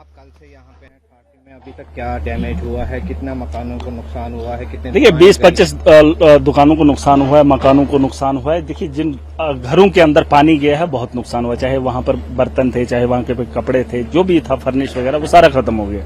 आप कल से यहाँ पे हैं ठाठी में, अभी तक क्या डैमेज हुआ है, कितना मकानों को नुकसान हुआ है, कितने? देखिए 20-25 दुकानों को नुकसान हुआ है, मकानों को नुकसान हुआ है। देखिए जिन घरों के अंदर पानी गया है बहुत नुकसान हुआ, चाहे वहां पर बर्तन थे, चाहे वहां के कपड़े थे, जो भी था फर्निश वगैरह वो सारा खत्म हो गया।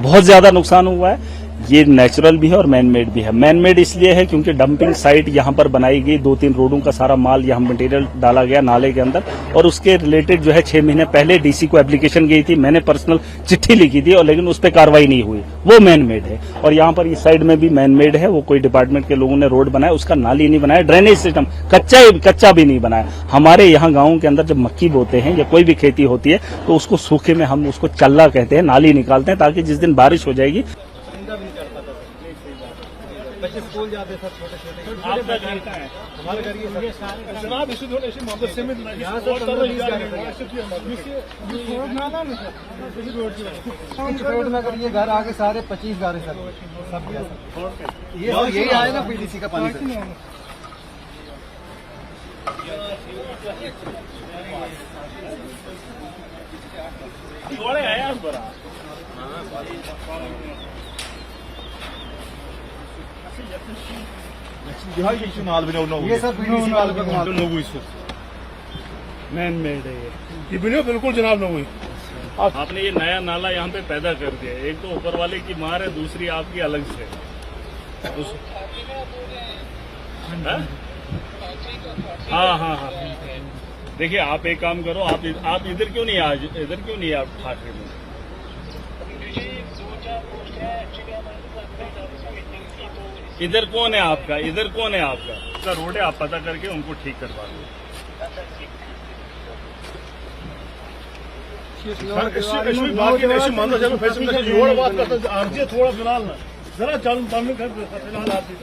बहुत ज्यादा नुकसान हुआ है। ये नेचुरल भी है और मैन मेड भी है। मैन मेड इसलिए है क्योंकि डंपिंग साइट यहाँ पर बनाई गई, 2-3 रोडों का सारा माल यहाँ मटेरियल डाला गया नाले के अंदर, और उसके रिलेटेड जो है 6 महीने पहले डीसी को एप्लीकेशन गई थी, मैंने पर्सनल चिट्ठी लिखी थी, और लेकिन उस पर कार्रवाई नहीं हुई। वो मैन मेड है। और यहाँ पर इस साइड में भी मैन मेड है, वो कोई डिपार्टमेंट के लोगों ने रोड बनाया, उसका नाली नहीं बनाया, ड्रेनेज सिस्टम कच्चा भी नहीं बनाया। हमारे यहाँ गाँव के अंदर जब मक्की बोते हैं या कोई भी खेती होती है तो उसको सूखे में हम उसको चल्ला कहते हैं, नाली निकालते हैं, ताकि जिस दिन बारिश हो जाएगी। बच्चे स्कूल जाते सर, छोटे छोटे आपका घर कहाँ है? हमारे घर ये जनाब इसी थोड़े ऐसे मोहब्बत से में यहाँ से रोड में अगर ये घर आगे सारे 25 घर है सर, सब ये यही आए ना पीडीसी का पानी से। ये सब पीडीसी वालों का कमाल है। मैन मेड है ये बिल्कुल बिल्कुल जनाब न हुई। आपने ये नया नाला यहाँ पे पैदा कर दिया। एक तो ऊपर वाले की मार है, दूसरी आपकी अलग से। हाँ। देखिए आप एक काम करो, आप इधर क्यों नहीं आज इधर क्यों नहीं आप ठाकरे में? इधर कौन है आपका? इधर कौन है आपका? उसका रोड है, आप पता करके उनको ठीक करवा दो। थोड़ा फिलहाल ना जरा चल बंद कर फिलहाल आरती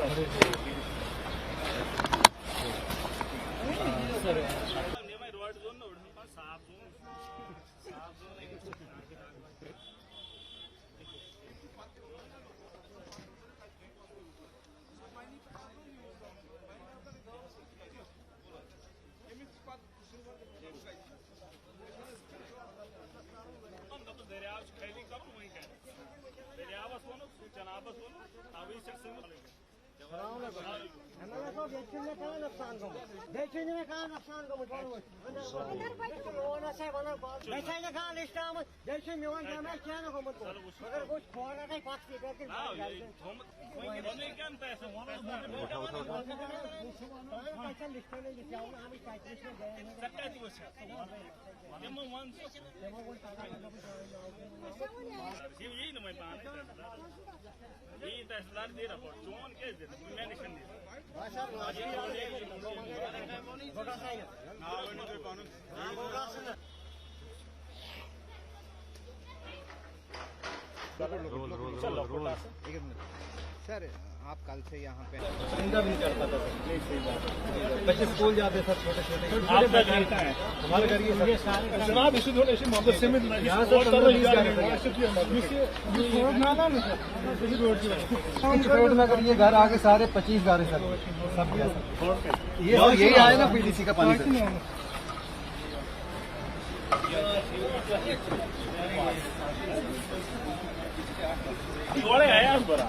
यही तहसीलदार दे रहा चौन के मैं निशान दे सर आप कल से यहाँ पे भी नहीं कर पाता सर, बच्चे स्कूल जाते सर, छोटे छोटे आपका घर कहाँ है? हमारे घर ये जनाब इसी थोड़े ऐसे मोहब्बत से में यहाँ से रोड में अगर ये घर आगे सारे 25 घर है सर, सब ये यही आए ना पीडीसी का पानी से। थोड़े है यार बड़ा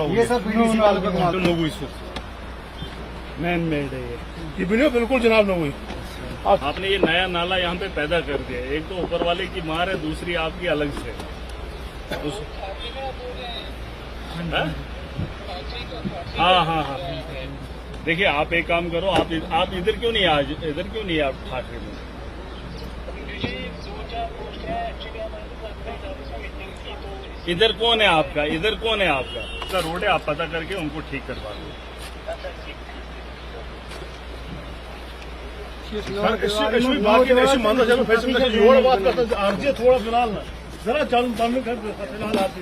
ये सब पीडीसी वालों का कमाल है। मैन मेड है ये बिल्कुल जनाब न हुई। आपने ये नया नाला यहाँ पे पैदा कर दिया। एक तो ऊपर वाले की मार है, दूसरी आपकी अलग से। हाँ। देखिए आप एक काम करो, आप इधर क्यों नहीं आज इधर क्यों नहीं आप ठाकरे में? इधर कौन है आपका? इधर कौन है आपका? उसका रोड है, आप पता करके उनको ठीक करवा दो। थोड़ा फिलहाल ना जरा चल बंद कर फिलहाल आरती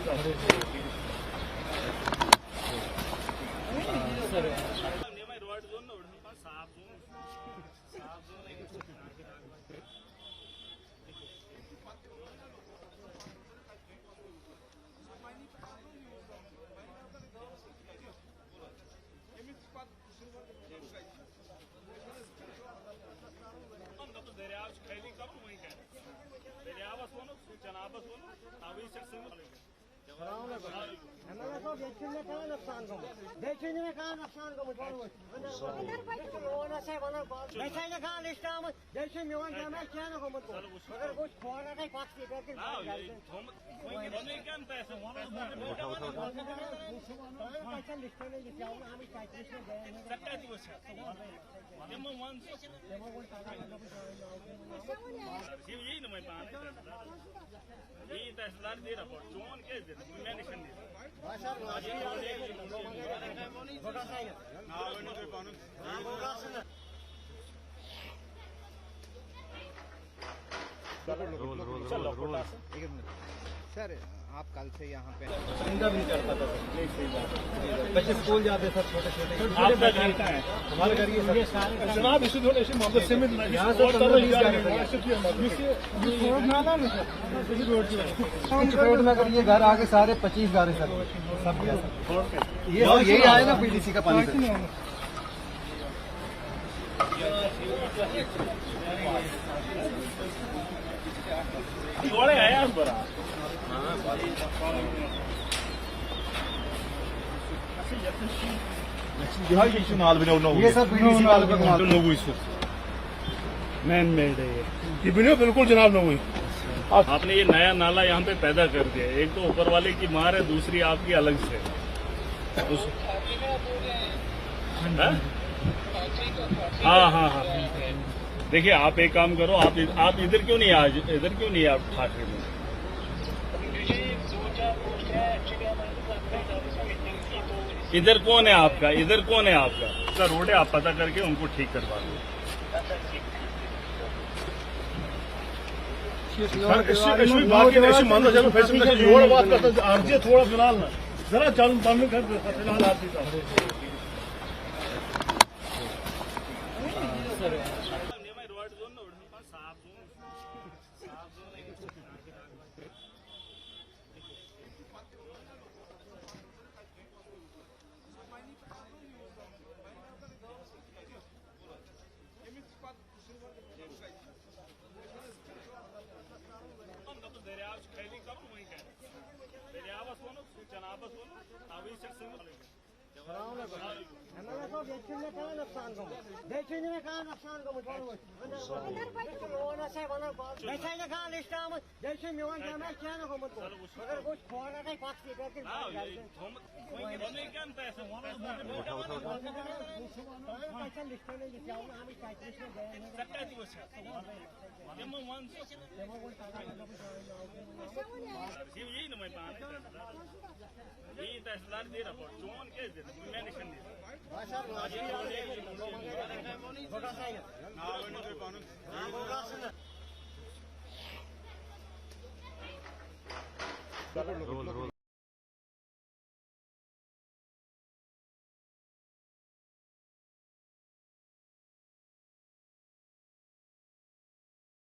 यही ना मैं यही तहसीलदार दे रहा चोन के दे मैं निशान दे चलो सर आप कल से यहाँ पे इनका भी नहीं कर पाता सर। बच्चे स्कूल जाते सर, छोटे छोटे आपका घर कहाँ है? हमारे घर ये जनाब इसी थोड़े ऐसे मोहम्मद सिमित यहाँ से 15-20 रोड में अगर ये घर आगे सारे 25 घर है सर, सब गया सर। ये सर यही आए ना पीडीसी का पानी सर। थोड़े आया बड़ा ये सब पीडीसी वालों का कमाल है। मैन मेड है ये बिल्कुल जनाब न हुई। आपने ये नया नाला यहाँ पे पैदा कर दिया। एक तो ऊपर वाले की मार है, दूसरी आपकी अलग से। हाँ हाँ हाँ देखिए आप एक काम करो, आप इधर क्यों नहीं आज इधर क्यों नहीं आप ठाकरे में? इधर कौन है आपका? इधर कौन है आपका? इसका रोड है, आप पता करके उनको ठीक करवा दो। बात करता आरजी थोड़ा फिलहाल ना जरा चालू बंद कर फिलहाल आरजी साहब यही ना मैं यही तहसीलदार दे रहा चोन के दे मैं निशान दे